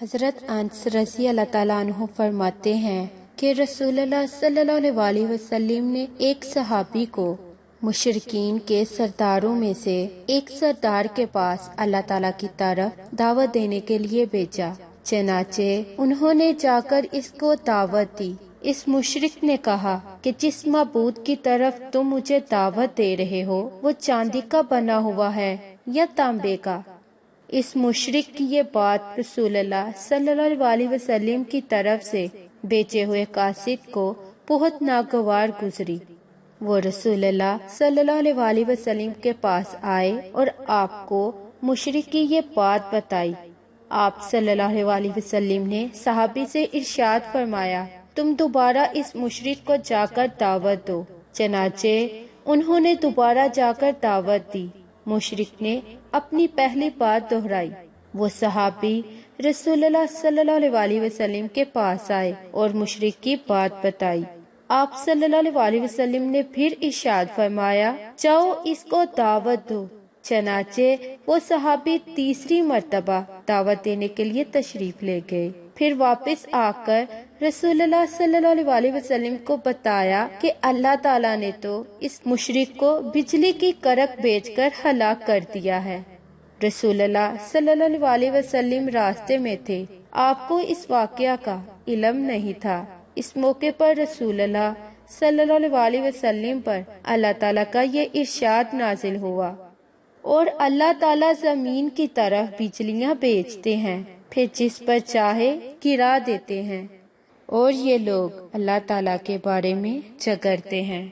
حضرت انس رضی اللہ تعالیٰ عنہ فرماتے ہیں کہ رسول اللہ صلی اللہ علیہ وسلم نے ایک صحابی کو مشرکین کے سرداروں میں سے ایک سردار کے پاس اللہ تعالیٰ کی طرف دعوت دینے کے لیے بھیجا۔ چنانچہ انہوں نے جا کر اس کو دعوت دی۔ اس مشرک نے کہا کہ جس معبود کی طرف تم مجھے دعوت دے رہے ہو وہ چاندی کا بنا ہوا ہے یا تانبے کا۔ اس مشرک کی یہ بات رسول اللہ صلی اللہ علیہ وسلم کی طرف سے بیچے ہوئے قاصد کو بہت ناگوار گزری۔ وہ رسول اللہ صلی اللہ علیہ وسلم کے پاس آئے اور آپ کو مشرک کی یہ بات بتائی۔ آپ صلی اللہ علیہ وسلم نے صحابی سے ارشاد فرمایا، تم دوبارہ اس مشرک کو جا کر دعوت دو۔ چنانچہ انہوں نے دوبارہ جا کر دعوت دی۔ مشرک نے اپنی پہلی بات دہرائی۔ وہ صحابی رسول اللہ صلی اللہ علیہ وسلم کے پاس آئے اور مشرک کی بات بتائی۔ آپ صلی اللہ علیہ وسلم نے پھر ارشاد فرمایا، جاؤ اس کو دعوت دو۔ چنانچہ وہ صحابی تیسری مرتبہ دعوت دینے کے لیے تشریف لے گئے۔ پھر واپس آ کر رسول اللہ صلی اللہ علیہ وسلم کو بتایا کہ اللہ تعالیٰ نے تو اس مشرک کو بجلی کی کڑک بیچ کر ہلاک کر دیا ہے۔ رسول اللہ صلی اللہ علیہ وسلم راستے میں تھے، آپ کو اس واقعہ کا علم نہیں تھا۔ اس موقع پر رسول اللہ صلی اللہ علیہ وسلم پر اللہ تعالیٰ کا یہ ارشاد نازل ہوا، اور اللہ تعالیٰ زمین کی طرف بجلیاں بیچتے ہیں، پھر جس پر چاہے گرا دیتے ہیں، اور یہ لوگ اللہ تعالیٰ کے بارے میں جھگڑتے ہیں۔